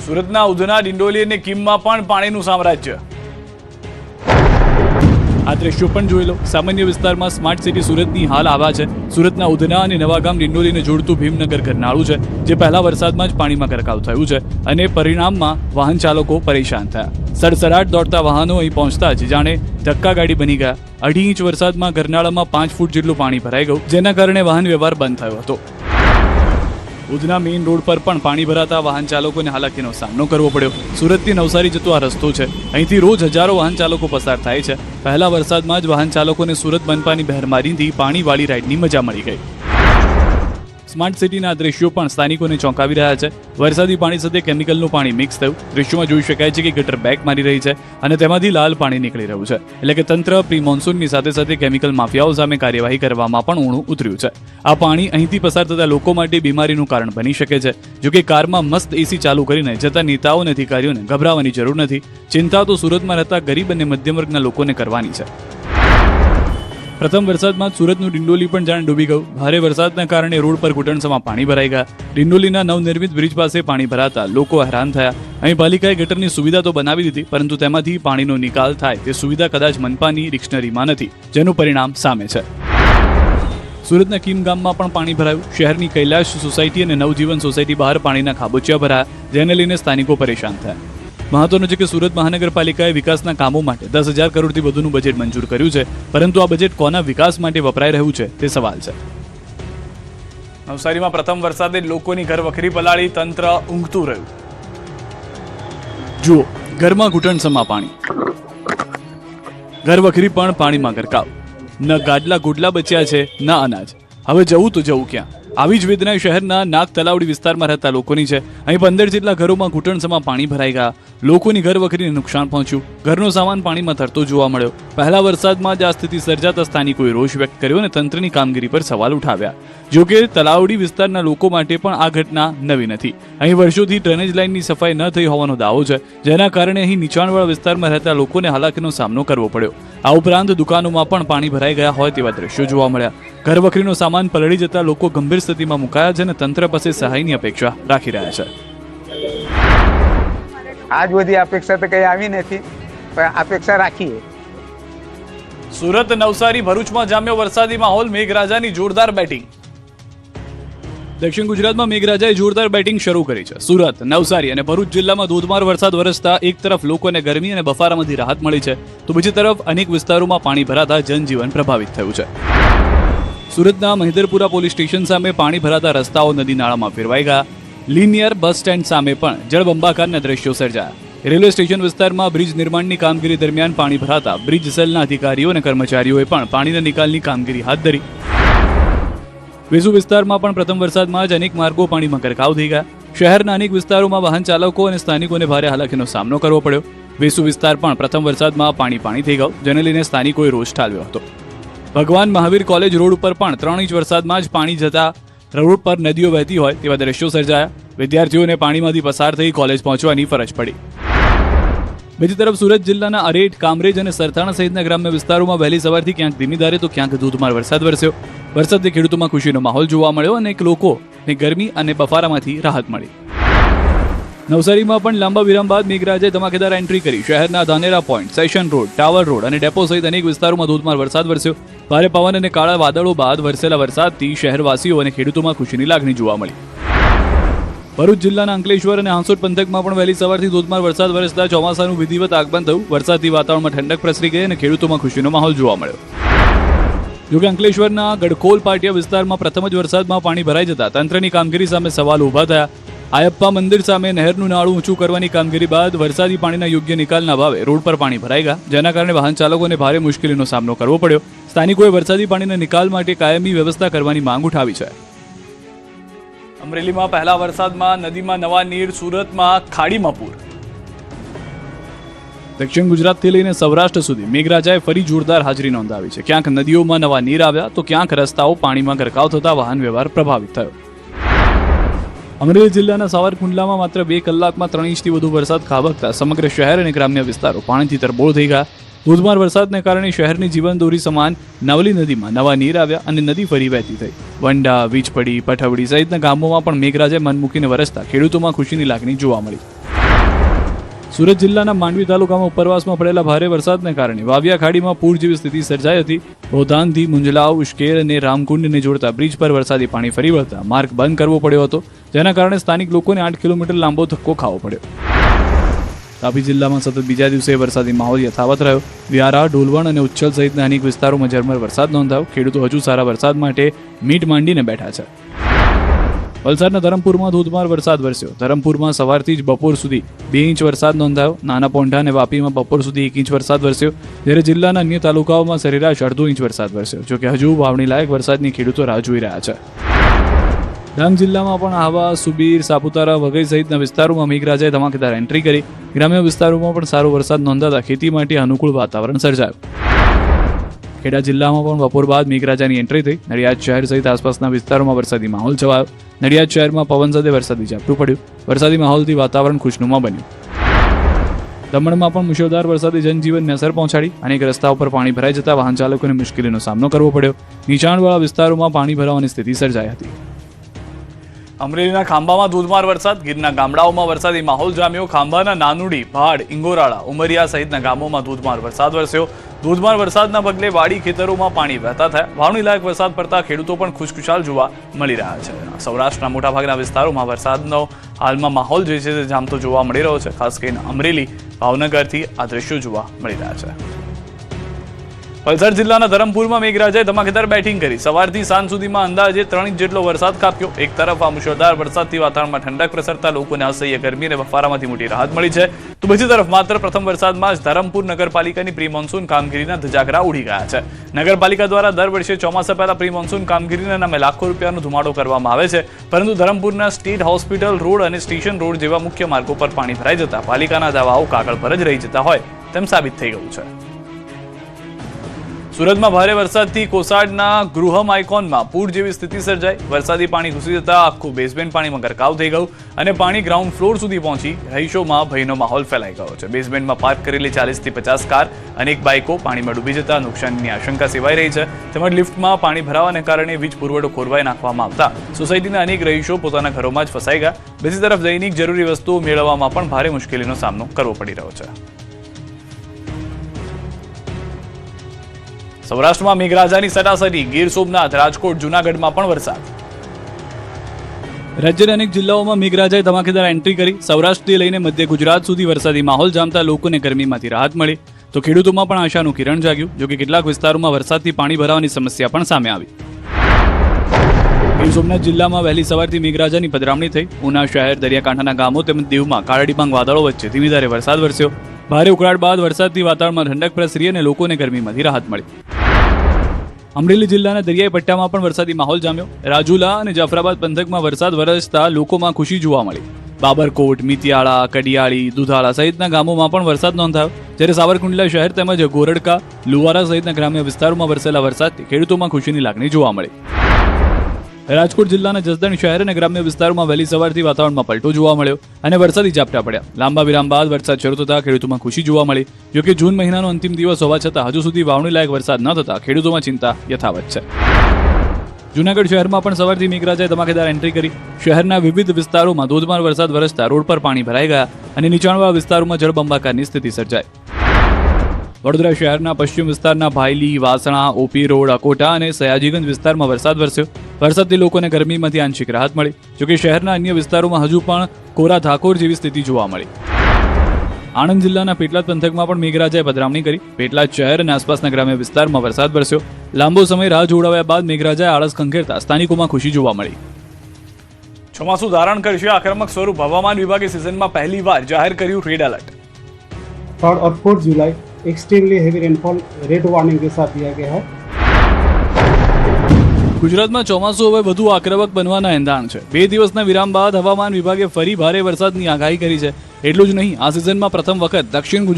સુરતના ઉધના, ડિંડોલી અને કીમમાં પણ પાણીનું સામ્રાજ્ય। આ દ્રશ્યો પણ જોઈ લો। સામાન્ય વિસ્તારમાં સ્માર્ટ સિટી સુરતની હાલ આવા છે। સુરતના ઉધના અને નવાગામ ડિંડોલીને જોડતું ભીમનગર ગરનાળું છે, જે પહેલા વરસાદમાં જ પાણીમાં ગરકાવ થયું છે અને પરિણામમાં વાહન ચાલકો પરેશાન થયા। સડસડાટ દોડતા વાહનો અહીં પહોંચતા જ જાણે ધક્કા ગાડી બની ગયા। 2.5 ઇંચ વરસાદમાં ગરનાળામાં 5 ફૂટ જેટલું પાણી ભરાઈ ગયું, જેના કારણે વાહન વ્યવહાર બંધ થયો હતો। ઉધના મેઇન રોડ પર પણ પાણી ભરાતા વાહન ચાલકોને હાલાકીનો સામનો કરવો પડ્યો। સુરતથી નવસારી જતો આ રસ્તો છે, અહીંથી રોજ હજારો વાહન ચાલકો પસાર થાય છે। પહેલા વરસાદમાં જ વાહન ચાલકોને સુરત મનપાની બહેરમારીથી પાણીવાળી રાઈડની મજા મળી ગઈ। સ્માર્ટ સિટીના દ્રશ્યો પણ સ્થાનિકોને ચોંકાવી રહ્યા છે। વરસાદી પાણી સાથે કેમિકલનું પાણી મિક્સ થયું। દ્રશ્યોમાં જોઈ શકાય છે કે ગટર બેક મારી રહી છે અને તેમાંથી લાલ પાણી નીકળી રહ્યું છે, એટલે કે તંત્ર પ્રી મોન્સૂનની સાથે સાથે કેમિકલ માફિયાઓ સામે કાર્યવાહી કરવામાં પણ ઊણું ઉતર્યું છે। આ પાણી અહીંથી પસાર થતા લોકો માટે બીમારીનું કારણ બની શકે છે। જોકે કારમાં મસ્ત એસી ચાલુ કરીને જતા નેતાઓ અને અધિકારીઓને ગભરાવાની જરૂર નથી। ચિંતા તો સુરતમાં રહેતા ગરીબ અને મધ્યમ વર્ગના લોકોને કરવાની છે। પ્રથમ વરસાદમાં સુરતનું ડિંડોલી પણ જાણે ડૂબી ગયું। ભારે વરસાદના કારણે રોડ પર ઘૂંટણસમાં પાણી ભરાઈ ગયા। ડિંડોલીના નવનિર્મિત બ્રિજ પાસે પાણી ભરાતા લોકો હેરાન થયા। અહીં પાલિકાએ ગટરની સુવિધા તો બનાવી દીધી, પરંતુ તેમાંથી પાણીનો નિકાલ થાય તે સુવિધા કદાચ મનપાની ડિક્શનરીમાં નથી, જેનું પરિણામ સામે છે। સુરતના કીમ ગામમાં પણ પાણી ભરાયું। શહેરની કૈલાશ સોસાયટી અને નવજીવન સોસાયટી બહાર પાણીના ખાબોચિયા ભરાયા, જેને લઈને સ્થાનિકો પરેશાન થયા। મહત્વનું છે કે સુરત મહાનગરપાલિકાએ વિકાસના કામો માટે 10,000 કરોડથી વધુનું બજેટ મંજૂર કર્યું છે, પરંતુ આ બજેટ કોના વિકાસ માટે વપરાઈ રહ્યું છે તે સવાલ છે। નવસારીમાં પ્રથમ વરસાદે લોકોની ઘર વખરી પલાળી, તંત્ર ઊંઘતું રહ્યું। જુઓ, ઘરમાં ઘૂંટણસમાં પાણી, ઘર વખરી પણ પાણીમાં ગરકાવ। ન ગાડલા ગોડલા બચ્યા છે, ન અનાજ। હવે જવું તો જવું ક્યાં? આવી જ વેદના શહેરના નાગ તલાવડી વિસ્તારમાં રહેતા લોકોની છે। અહીં 15 જેટલા ઘરોમાં ઘૂંટણસમાં પાણી ભરાઈ ગયા। લોકોની ઘર વખરીને નુકસાન પહોંચ્યું। ઘરનો સામાન પાણીમાં તરતો જોવા મળ્યો। પહેલા વરસાદમાં જ આ સ્થિતિ સર્જાતા સ્થાનિકોએ રોષ વ્યક્ત કર્યો અને તંત્રની કામગીરી પર સવાલ ઉઠાવ્યા। જોકે તલાવડી વિસ્તારના લોકો માટે પણ આ ઘટના નવી નથી। અહીં વર્ષોથી ડ્રેનેજ લાઇનની સફાઈ ન થઈ હોવાનો દાવો છે, જેના કારણે અહીં નીચાણવાળા વિસ્તારમાં રહેતા લોકોને હાલાકીનો સામનો કરવો પડ્યો। આ ઉપરાંત દુકાનોમાં પણ પાણી ભરાઈ ગયા હોય તેવા દ્રશ્યો જોવા મળ્યા। ઘર વખરીનો સામાન પલળી જતા લોકો ગંભીર સ્થિતિમાં મુકાયા છે અને તંત્ર પાસે સહાયની અપેક્ષા રાખી રહ્યા છે। આજ બધી અપેક્ષા તો કઈ આવી નથી, પણ અપેક્ષા રાખીએ। સુરત, નવસારી, ભરૂચમાં જામ્યો વરસાદી માહોલ। મેઘરાજાની જોરદાર બેટિંગ। દક્ષિણ ગુજરાતમાં મેઘરાજાએ જોરદાર બેટિંગ શરૂ કરી છે। સુરત, નવસારી અને ભરૂચ જિલ્લામાં ધોધમાર વરસાદ વરસતા એક તરફ લોકોને ગરમી અને બફારામાંથી રાહત મળી છે, તો બીજી તરફ અનેક વિસ્તારોમાં પાણી ભરાતા જનજીવન પ્રભાવિત થયું છે। સુરતના મહિદરપુરા પોલીસ સ્ટેશન સામે પાણી ભરાતા રસ્તાઓ નદી નાળામાં ફેરવાઈ ગયા। લિનિયર બસ સ્ટેન્ડ સામે પણ જળબંબાકારના દ્રશ્યો સર્જાયા। રેલવે સ્ટેશન વિસ્તારમાં બ્રિજ નિર્માણની કામગીરી દરમિયાન પાણી ભરાતા બ્રિજ સેલના અધિકારીઓ અને કર્મચારીઓએ પણ પાણીના નિકાલની કામગીરી હાથ ધરી। વેસુ વિસ્તારમાં પણ પ્રથમ વરસાદમાં જ અનેક માર્ગો પાણીમાં ગરકાવ થઈ ગયા। શહેરના અનેક વિસ્તારોમાં વાહન ચાલકો અને સ્થાનિકોને ભારે હાલાકીનો સામનો કરવો પડ્યો। વેસુ વિસ્તાર પણ પ્રથમ વરસાદમાં પાણી થઈ ગયો, જેને લઈને સ્થાનિકોએ રોષ ઠાલવ્યો હતો। ભગવાન મહાવીર કોલેજ રોડ ઉપર પણ 3 ઇંચ વરસાદમાં જ પાણી જતા રોડ પર નદીઓ વહેતી હોય તેવા દ્રશ્યો સર્જાયા। વિદ્યાર્થીઓને પાણીમાંથી પસાર થઈ કોલેજ પહોંચવાની ફરજ પડી। બીજી તરફ સુરત જિલ્લાના અરેઠ, કામરેજ અને સરથાણા સહિતના ગ્રામ્ય વિસ્તારોમાં વહેલી સવારથી ક્યાંક ધીમી ધારે તો ક્યાંક ધોધમાર વરસાદ વરસ્યો। વરસાદથી ખેડૂતોમાં ખુશીનો માહોલ જોવા મળ્યો અને લોકોને ગરમી અને બફારામાંથી રાહત મળી। નવસારીમાં પણ લાંબા વિરામ બાદ મેઘરાજાએ ધમાકેદાર એન્ટ્રી કરી। શહેરના Dhanera point, session road, tower road અને ડેપો સહિત અનેક વિસ્તારોમાં ધોધમાર વરસાદ વરસ્યો। ભારે પવન અને કાળા વાદળો બાદ વરસેલા વરસાદથી શહેરવાસીઓ અને ખેડૂતોમાં ખુશીની લાગણી જોવા મળી। ભરૂચ જિલ્લાના અંકલેશ્વર અને હાંસોટ પંથકમાં પણ વહેલી સવારથી ધોધમાર વરસાદ વરસતા ચોમાસાનું વિધિવત આગમન થયું। વરસાદથી વાતાવરણમાં ઠંડક પ્રસરી ગઈ અને ખેડૂતોમાં ખુશીનો માહોલ જોવા મળ્યો। જોકે અંકલેશ્વરના ગડખોલ પાટિયા વિસ્તારમાં પ્રથમ જ વરસાદમાં પાણી ભરાઈ જતા તંત્રની કામગીરી સામે સવાલ ઊભા થયા। આયપ્પા મંદિર સામે નહેરનું નાળું ઊંચું કરવાની કામગીરી બાદ વરસાદી પાણીના યોગ્ય નિકાલના અભાવે રોડ પર પાણી ભરાઈ ગયા, જેના કારણે વાહન ચાલકોને ભારે મુશ્કેલીનો સામનો કરવો પડ્યો। સ્થાનિકોએ વરસાદી પાણીના નિકાલ માટે કાયમી વ્યવસ્થા કરવાની માંગ ઉઠાવી છે। અમરેલીમાં પહેલા વરસાદમાં નદીમાં નવા નીર, સુરતમાં ખાડીમાં પૂર। દક્ષિણ ગુજરાતથી લઈને સૌરાષ્ટ્ર સુધી મેઘરાજાએ ફરી જોરદાર હાજરી નોંધાવી છે। ક્યાંક નદીઓમાં નવા નીર આવ્યા તો ક્યાંક રસ્તાઓ પાણીમાં ગરકાવ થતા વાહન વ્યવહાર પ્રભાવિત થયો। અમરેલી જિલ્લાના સાવરકુંડલામાં માત્ર 2 કલાકમાં 3 ઇંચથી વધુ વરસાદ ખાબકતા સમગ્ર શહેર અને ગ્રામ્ય વિસ્તારો પાણીથી તરબોળ થઈ ગયા। ધોધમાર વરસાદને કારણે શહેરની જીવનદોરી સમાન નવલી નદીમાં નવા નીર આવ્યા અને નદી ફરી વહેતી થઈ। વંડા, વીજપડી, પઠવડી સહિતના ગામોમાં પણ મેઘરાજાએ મન મૂકીને વરસતા ખેડૂતોમાં ખુશીની લાગણી જોવા મળી। સુરત જિલ્લાના માંડવી તાલુકામાં ઉપરવાસમાં પડેલા ભારે વરસાદને કારણે વાવિયા ખાડીમાં પૂર જેવી સ્થિતિ સર્જાઈ હતી. રોધાનથી મુંજલાવ, ઉશ્કેર અને રામકુંડને જોડતા બ્રિજ પર વરસાદી પાણી ફરી વળતા માર્ગ બંધ કરવો પડ્યો હતો, જેના કારણે સ્થાનિક લોકોને 8 કિલોમીટર લાંબો ધક્કો ખાવો પડ્યો. તાપી જિલ્લામાં સતત બીજા દિવસે વરસાદી માહોલ યથાવત રહ્યો. વ્યારા, ડોલવણ અને ઉચ્છલ સહિતના અનેક વિસ્તારોમાં ઝરમર વરસાદ નોંધાયો. ખેડૂતો હજુ સારા વરસાદ માટે મીટ માંડીને બેઠા છે. વલસાડના ધરમપુરમાં ધોધમાર વરસાદ વરસ્યો. ધરમપુરમાં સવારથી જ બપોર સુધી 2 ઇંચ વરસાદ નોંધાયો. નાના પોંઢા અને વાપીમાં બપોર સુધી 1 ઇંચ વરસાદ વરસ્યો, જ્યારે જિલ્લાના અન્ય તાલુકાઓમાં સરેરાશ 1.5 ઇંચ વરસાદ વરસ્યો. જોકે હજુ વાવણી લાયક વરસાદની ખેડૂતો રાહ જોઈ રહ્યા છે. ડાંગ જિલ્લામાં પણ આહવા, સુબીર, સાપુતારા વગેરે સહિતના વિસ્તારોમાં મેઘરાજાએ ધમાકેદાર એન્ટ્રી કરી. ગ્રામ્ય વિસ્તારોમાં પણ સારો વરસાદ નોંધાતા ખેતી માટે અનુકૂળ વાતાવરણ સર્જાયું. ખેડા જિલ્લામાં પણ બપોર બાદ મેઘરાજાની એન્ટ્રી થઈ. નડિયાદ શહેર સહિત આસપાસના વિસ્તારોમાં વરસાદી માહોલ છવાયો. નડિયાદ શહેરમાં પવન સાથે વરસાદી ઝાપટું પડ્યું. વરસાદી માહોલથી વાતાવરણ ખુશનુમા બન્યું. દમણમાં પણ મુશળધાર વરસાદી જનજીવનને અસર પહોંચાડી. અનેક રસ્તાઓ પર પાણી ભરાઈ જતા વાહન ચાલકોને મુશ્કેલીનો સામનો કરવો પડ્યો. નીચાણવાળા વિસ્તારોમાં પાણી ભરાવાની સ્થિતિ સર્જાઈ હતી. અમરેલીના ખાંભામાં ધોધમાર વરસાદ. ગીરના ગામડાઓમાં વરસાદી માહોલ જામ્યો. ખાંભાના નાનુડી, ભાડ, ઇંગોરાળા, ઉમરિયા સહિતના ગામોમાં ધોધમાર વરસાદ વરસ્યો. ધોધમાર વરસાદના પગલે વાડી ખેતરોમાં પાણી વહેતા થયા. વાવણી લાયક વરસાદ પડતા ખેડૂતો પણ ખુશખુશાલ જોવા મળી રહ્યા છે. સૌરાષ્ટ્રના મોટાભાગના વિસ્તારોમાં વરસાદનો હાલમાં માહોલ જે છે તે જામતો જોવા મળી રહ્યો છે. ખાસ કરીને અમરેલી, ભાવનગરથી આ દ્રશ્યો જોવા મળી રહ્યા છે. વલસાડ જિલ્લાના ધરમપુરમાં મેઘરાજાએ ધમાકેદાર બેટિંગ કરી. સવારથી સાંજ સુધીમાં અંદાજે 3 ઇંચ જેટલો વરસાદ ખાબક્યો. એક તરફ આ મુશળધાર વરસાદથી વાતાવરણમાં ઠંડક પ્રસરતા લોકોને અસહ્ય ગરમી અને બફારામાંથી મોટી રાહત મળી છે, તો બીજી તરફ માત્ર પ્રથમ વરસાદમાં જ ધરમપુર નગરપાલિકાની પ્રી મોન્સૂન કામગીરીના ધજાગરા ઉડી ગયા છે. નગરપાલિકા દ્વારા દર વર્ષે ચોમાસા પહેલા પ્રી મોન્સૂન કામગીરીના નામે લાખો રૂપિયાનો ધુમાડો કરવામાં આવે છે, પરંતુ ધરમપુરના સ્ટેટ હોસ્પિટલ રોડ અને સ્ટેશન રોડ જેવા મુખ્ય માર્ગો પર પાણી ભરાઈ જતા પાલિકાના દાવાઓ કાગળ પર જ રહી જતા હોય તેમ સાબિત થઈ ગયું છે. સુરતમાં ભારે વરસાદથી કોસાડના ગૃહમ આઇકોનમાં પૂર જેવી સ્થિતિ સર્જાઈ. વરસાદી પાણી ઘૂસી જતા આખું બેઝમેન્ટ પાણીમાં ગરકાવ થઈ ગયું અને પાણી ગ્રાઉન્ડ ફ્લોર સુધી પહોંચી રહીશોમાં ભયનો માહોલ ફેલાઈ ગયો છે. બેઝમેન્ટમાં પાર્ક કરેલી 40 થી 50 કાર, અનેક બાઇકો પાણીમાં ડૂબી જતા નુકસાનની આશંકા સેવાઈ રહી છે. તેમજ લિફ્ટમાં પાણી ભરાવાને કારણે વીજ પુરવઠો ખોરવાઈ નાખવામાં આવતા સોસાયટીના અનેક રહીશો પોતાના ઘરોમાં જ ફસાઈ ગયા. બીજી તરફ દૈનિક જરૂરી વસ્તુઓ મેળવવામાં પણ ભારે મુશ્કેલીનો સામનો કરવો પડી રહ્યો છે. સૌરાષ્ટ્રમાં મેઘરાજાની સટાસટી. ગીર સોમનાથ, રાજકોટ, જૂનાગઢમાં પણ વરસાદ. રાજ્યના અનેક જિલ્લાઓમાં મેઘરાજાએ ધમાકેદાર એન્ટ્રી કરી. સૌરાષ્ટ્રથી લઈને મધ્ય ગુજરાત સુધી વરસાદી માહોલ જામતા લોકોને ગરમીમાંથી રાહત મળી, તો ખેડૂતોમાં પણ આશાનું કિરણ જાગ્યું. જોકે કેટલાક વિસ્તારોમાં વરસાદથી પાણી ભરાવાની સમસ્યા પણ સામે આવી. ગીર સોમનાથ જિલ્લામાં વહેલી સવારથી મેઘરાજાની પધરામણી થઈ. ઉના શહેર, દરિયાકાંઠાના ગામો તેમજ દીવમાં કાળાડિબાંગ વાદળો વચ્ચે ધીમી ધારે વરસાદ વરસ્યો. ભારે ઉકળાટ બાદ વરસાદથી વાતાવરણમાં ઠંડક પ્રસરી અને લોકોને ગરમીમાંથી રાહત મળી. અમરેલી જિલ્લાના દરિયાઈ પટ્ટામાં પણ વરસાદી માહોલ જામ્યો. રાજુલા અને જાફરાબાદ પંથકમાં વરસાદ વરસતા લોકોમાં ખુશી જોવા મળી. બાબરકોટ, મિતિયાળા, કડિયાળી, દુધાળા સહિતના ગામોમાં પણ વરસાદ નોંધાયો, જ્યારે સાવરકુંડલા શહેર તેમજ ગોરડકા, લુવારા સહિતના ગ્રામ્ય વિસ્તારોમાં વરસેલા વરસાદથી ખેડૂતોમાં ખુશીની લાગણી જોવા મળી. રાજકોટ જિલ્લાના જસદણ શહેર અને ગ્રામ્ય વિસ્તારોમાં વહેલી સવારથી વાતાવરણમાં પલટો જોવા મળ્યો અને વરસાદી ઝાપટા પડ્યા. લાંબા વિરામ બાદ વરસાદ શરૂ થતા ખેડૂતોમાં ખુશી જોવા મળી. જોકે જૂન મહિનાનો અંતિમ દિવસ હોવા છતાં હજુ સુધી વાવણી લાયક વરસાદ ન થતા ખેડૂતોમાં ચિંતા યથાવત છે. જૂનાગઢ શહેરમાં પણ સવારથી મેઘરાજાએ ધમાકેદાર એન્ટ્રી કરી. શહેરના વિવિધ વિસ્તારોમાં ધોધમાર વરસાદ વરસતા રોડ પર પાણી ભરાઈ ગયા અને નીચાણવાળા વિસ્તારોમાં જળબંબાકારની સ્થિતિ સર્જાઈ. વડોદરા શહેરના પશ્ચિમ વિસ્તારના ભાયલી, વાસણા, ઓપી રોડ, અકોટા અને સયાજીગંજ વિસ્તારમાં વરસાદ વરસ્યો. વરસાદથી લોકોને ગરમીમાંથી આંશિક રાહત મળી. જોકે શહેરના અન્ય વિસ્તારોમાં હજુ પણ કોરા ધાકોર જેવી સ્થિતિ જોવા મળી. આણંદ જિલ્લાના પેટલાદ પંથકમાં પણ મેઘરાજાએ પધરામણી કરી. પેટલાદ શહેર અને આસપાસના ગ્રામ્ય વિસ્તારમાં વરસાદ વરસ્યો. લાંબો સમય રાહ જોડાવ્યા બાદ મેઘરાજાએ આળસ ખંખેરતા સ્થાનિકોમાં ખુશી જોવા મળી. ચોમાસું ધારણ કરશે આક્રમક સ્વરૂપ. હવામાન વિભાગે સિઝનમાં પહેલીવાર જાહેર કર્યું રેડ એલર્ટ. 3 और 4 जुलाई extremely heavy rainfall red warning के साथ दिया गया है. ગુજરાતમાં ચોમાસું હવે વધુ આક્રમક બનવાના એંધાણ છે. 2 દિવસના વિરામ બાદ હવામાન વિભાગે ફરી ભારે વરસાદની આગાહી કરી છે. એટલું જ નહીં, આ સિઝનમાં પ્રથમ વખત દક્ષિણ